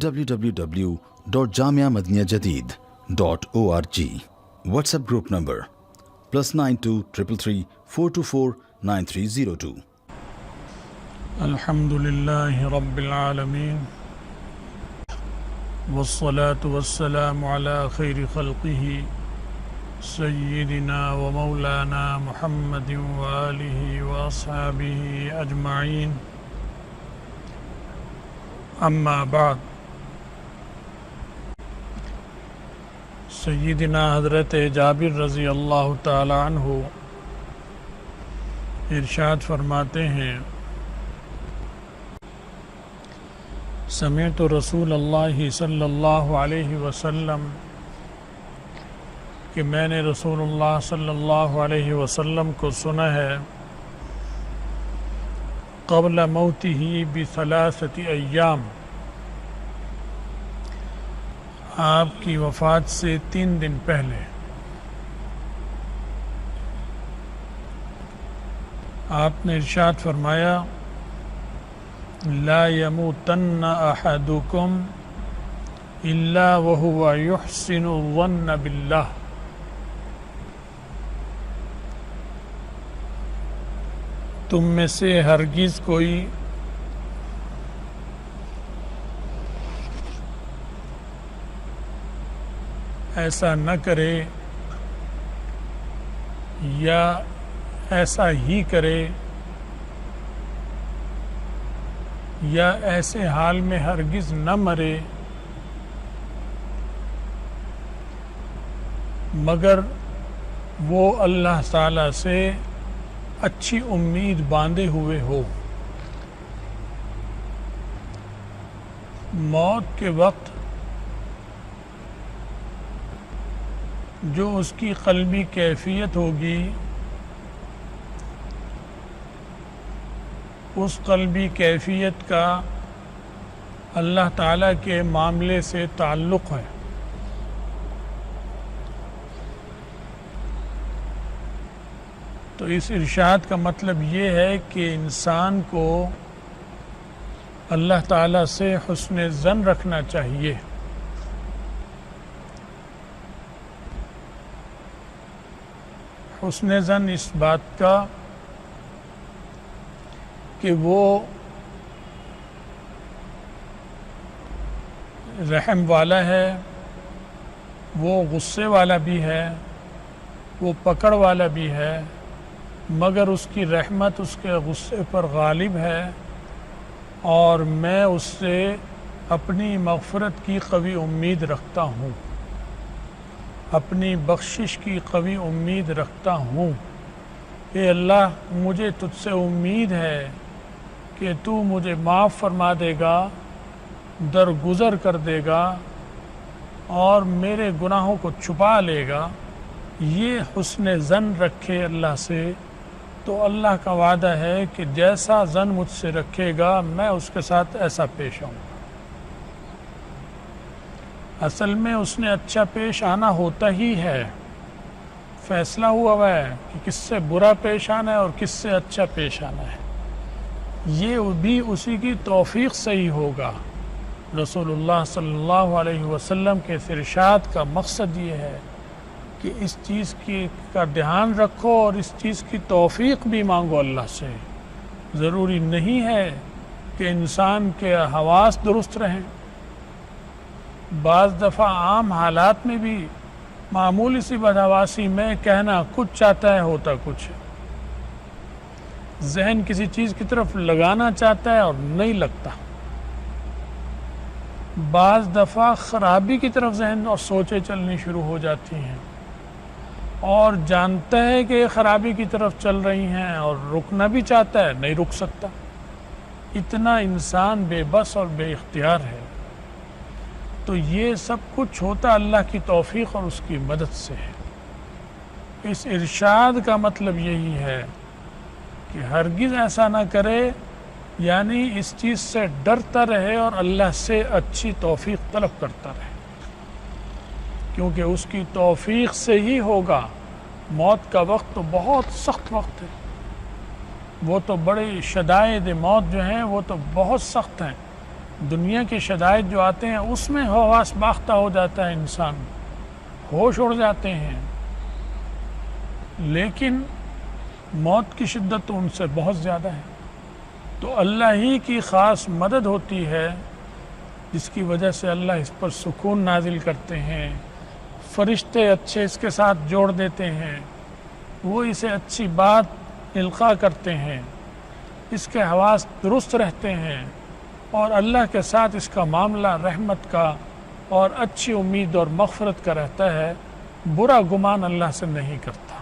www.jamiamadiniyajadid.org. WhatsApp group number +92 333 424 9302. الحمد لله رب العالمين والصلاة والسلام على خير خلقه سيدنا ومولانا محمد وآله وأصحابه أجمعين أما بعد. سیدنا حضرت جابر رضی اللہ تعالی عنہ ارشاد فرماتے ہیں، سمعت رسول اللہ صلی اللہ علیہ وسلم، کہ میں نے رسول اللہ صلی اللہ علیہ وسلم کو سنا ہے، قبل موتہ بثلاثۃ ایام، آپ کی وفات سے 3 دن پہلے، آپ نے ارشاد فرمایا، لا يموتن احدكم الا وهو يحسن الظن بالله، تم میں سے ہرگز کوئی ایسا نہ کرے یا ایسا ہی کرے یا ایسے حال میں ہرگز نہ مرے مگر وہ اللہ تعالیٰ سے اچھی امید باندھے ہوئے ہو. موت کے وقت جو اس کی قلبی کیفیت ہوگی، اس قلبی کیفیت کا اللہ تعالیٰ کے معاملے سے تعلق ہے. تو اس ارشاد کا مطلب یہ ہے کہ انسان کو اللہ تعالیٰ سے حسن ظن رکھنا چاہیے. حسن ظن اس بات کا کہ وہ رحم والا ہے، وہ غصے والا بھی ہے، وہ پکڑ والا بھی ہے، مگر اس کی رحمت اس کے غصے پر غالب ہے، اور میں اس سے اپنی مغفرت کی قوی امید رکھتا ہوں، اپنی بخشش کی قوی امید رکھتا ہوں. اے اللہ، مجھے تجھ سے امید ہے کہ تو مجھے معاف فرما دے گا، درگزر کر دے گا اور میرے گناہوں کو چھپا لے گا. یہ حسن ظن رکھے اللہ سے تو اللہ کا وعدہ ہے کہ جیسا ظن مجھ سے رکھے گا میں اس کے ساتھ ایسا پیش آؤں گا. اصل میں اس نے اچھا پیش آنا ہوتا ہی ہے. فیصلہ ہوا ہے کہ کس سے برا پیش آنا ہے اور کس سے اچھا پیش آنا ہے. یہ بھی اسی کی توفیق سے ہی ہوگا. رسول اللہ صلی اللہ علیہ وسلم کے ارشاد کا مقصد یہ ہے کہ اس چیز کا دھیان رکھو اور اس چیز کی توفیق بھی مانگو اللہ سے. ضروری نہیں ہے کہ انسان کے حواس درست رہیں. بعض دفعہ عام حالات میں بھی معمولی سی بدحواسی میں کہنا کچھ چاہتا ہے ہوتا کچھ ہے. ذہن کسی چیز کی طرف لگانا چاہتا ہے اور نہیں لگتا. بعض دفعہ خرابی کی طرف ذہن اور سوچیں چلنی شروع ہو جاتی ہیں اور جانتا ہے کہ خرابی کی طرف چل رہی ہیں اور رکنا بھی چاہتا ہے، نہیں رک سکتا. اتنا انسان بے بس اور بے اختیار ہے. تو یہ سب کچھ ہوتا اللہ کی توفیق اور اس کی مدد سے ہے. اس ارشاد کا مطلب یہی ہے کہ ہرگز ایسا نہ کرے، یعنی اس چیز سے ڈرتا رہے اور اللہ سے اچھی توفیق طلب کرتا رہے، کیونکہ اس کی توفیق سے ہی ہوگا. موت کا وقت تو بہت سخت وقت ہے. وہ تو بڑے شدائد موت جو ہیں وہ تو بہت سخت ہیں. دنیا کے شدائد جو آتے ہیں اس میں حواس باختہ ہو جاتا ہے انسان، ہوش اڑ جاتے ہیں، لیکن موت کی شدت تو ان سے بہت زیادہ ہے۔ تو اللہ ہی کی خاص مدد ہوتی ہے جس کی وجہ سے اللہ اس پر سکون نازل کرتے ہیں، فرشتے اچھے اس کے ساتھ جوڑ دیتے ہیں، وہ اسے اچھی بات القاء کرتے ہیں، اس کے حواس درست رہتے ہیں، اور اللہ کے ساتھ اس کا معاملہ رحمت کا اور اچھی امید اور مغفرت کا رہتا ہے، برا گمان اللہ سے نہیں کرتا۔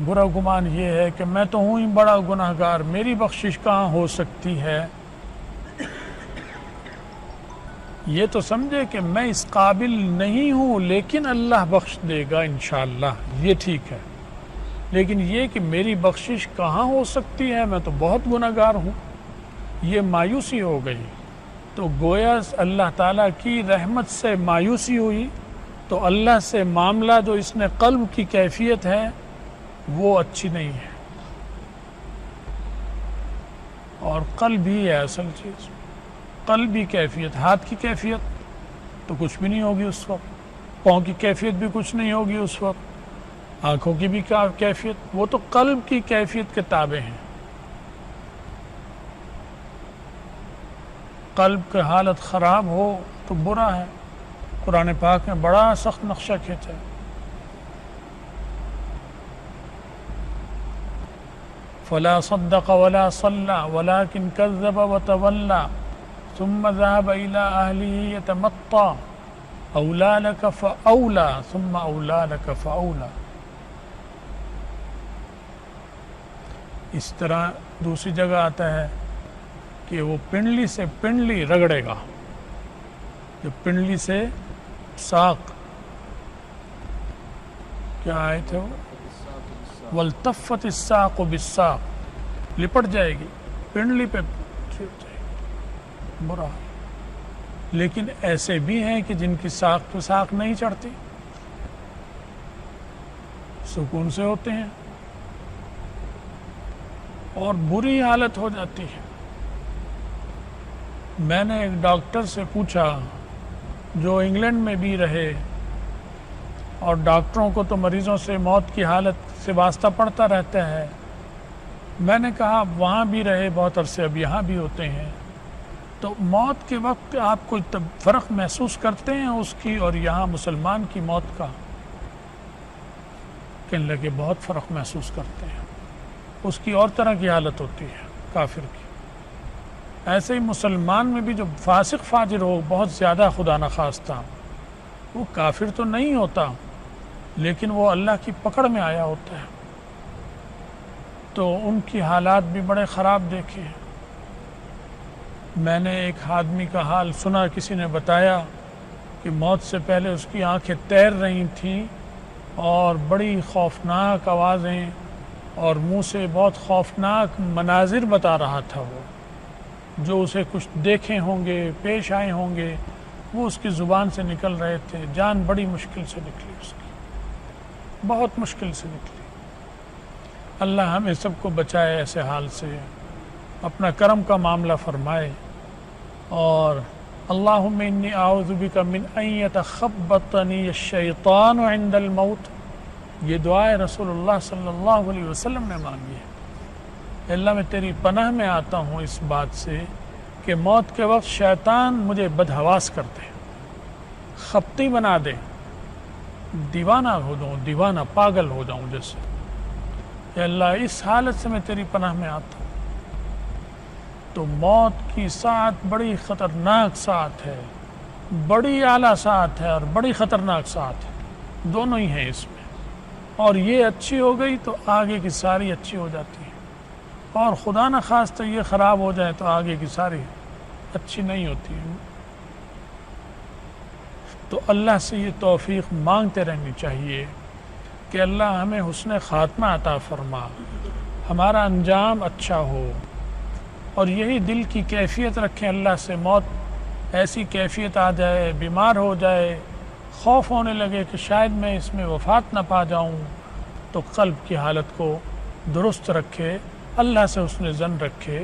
برا گمان یہ ہے کہ میں تو ہوں ہی بڑا گناہ گار، میری بخشش کہاں ہو سکتی ہے، یہ تو سمجھے کہ میں اس قابل نہیں ہوں لیکن اللہ بخش دے گا انشاءاللہ، یہ ٹھیک ہے، لیکن یہ کہ میری بخشش کہاں ہو سکتی ہے، میں تو بہت گناہ گار ہوں، یہ مایوسی ہو گئی۔ تو گویا اللہ تعالیٰ کی رحمت سے مایوسی ہوئی تو اللہ سے معاملہ جو اس نے قلب کی کیفیت ہے وہ اچھی نہیں ہے، اور قلب ہی ہے اصل چیز، قلبی کیفیت۔ ہاتھ کی کیفیت تو کچھ بھی نہیں ہوگی اس وقت، پاؤں کی کیفیت بھی کچھ نہیں ہوگی اس وقت، آنکھوں کی بھی کیفیت، وہ تو قلب کی کیفیت کے تابع ہیں۔ قلب کی حالت خراب ہو تو برا ہے۔ قرآن پاک میں بڑا سخت نقشہ کھینچا ہے، فلا صدق ولا صلى ولكن كذب وتولى ثم ذهب إلى أهله يتمطى أولى لك فأولى ثم أولى لك فأولى۔ اس طرح دوسری جگہ آتا ہے کہ وہ پنڈلی سے پنڈلی رگڑے گا، جو پنڈلی سے ساق، کیا آئے تھے وہ، والتفت الساق بالساق، لپٹ جائے گی پنڈلی پہ چھپ جائے گی، برا۔ لیکن ایسے بھی ہیں کہ جن کی ساق پہ ساق نہیں چڑھتی، سکون سے ہوتے ہیں، اور بری حالت ہو جاتی ہے۔ میں نے ایک ڈاکٹر سے پوچھا جو انگلینڈ میں بھی رہے، اور ڈاکٹروں کو تو مریضوں سے موت کی حالت سے واسطہ پڑتا رہتا ہے، میں نے کہا وہاں بھی رہے بہت عرصے، اب یہاں بھی ہوتے ہیں، تو موت کے وقت آپ کوئی فرق محسوس کرتے ہیں اس کی اور یہاں مسلمان کی موت کا؟ کہنے لگے بہت فرق محسوس کرتے ہیں، اس کی اور طرح کی حالت ہوتی ہے کافر کی۔ ایسے ہی مسلمان میں بھی جو فاسق فاجر ہو بہت زیادہ خدا نخواستہ، وہ کافر تو نہیں ہوتا لیکن وہ اللہ کی پکڑ میں آیا ہوتا ہے، تو ان کی حالات بھی بڑے خراب دیکھے ہیں۔ میں نے ایک آدمی کا حال سنا، کسی نے بتایا کہ موت سے پہلے اس کی آنکھیں تیر رہی تھیں اور بڑی خوفناک آوازیں اور منہ سے بہت خوفناک مناظر بتا رہا تھا، وہ جو اسے کچھ دیکھے ہوں گے، پیش آئے ہوں گے، وہ اس کی زبان سے نکل رہے تھے۔ جان بڑی مشکل سے نکلی اس کی، بہت مشکل سے نکلی۔ اللہ ہمیں سب کو بچائے ایسے حال سے، اپنا کرم کا معاملہ فرمائے، اور اللہم انی اعوذ بک من ان یتخبطنی الشیطان عند الموت، یہ دعائے رسول اللہ صلی اللہ علیہ وسلم نے مانگی ہے۔ اللہ میں تیری پناہ میں آتا ہوں اس بات سے کہ موت کے وقت شیطان مجھے بدحواس کر دے، خبطی بنا دے، دیوانہ ہو جاؤں، دیوانہ پاگل ہو جاؤں جیسے۔ اے اللہ اس حالت سے میں تیری پناہ میں آتا ہوں۔ تو موت کی ساعت بڑی خطرناک ساعت ہے، بڑی اعلیٰ ساعت ہے اور بڑی خطرناک ساعت ہے، دونوں ہی ہیں اس میں، اور یہ اچھی ہو گئی تو آگے کی ساری اچھی ہو جاتی ہے، اور خدا نخواستہ یہ خراب ہو جائے تو آگے کی ساری اچھی نہیں ہوتی ہے۔ تو اللہ سے یہ توفیق مانگتے رہنی چاہیے کہ اللہ ہمیں حسن خاتمہ عطا فرما، ہمارا انجام اچھا ہو، اور یہی دل کی کیفیت رکھیں اللہ سے۔ موت ایسی کیفیت آ جائے، بیمار ہو جائے، خوف ہونے لگے کہ شاید میں اس میں وفات نہ پا جاؤں، تو قلب کی حالت کو درست رکھے، اللہ سے حسن ظن رکھے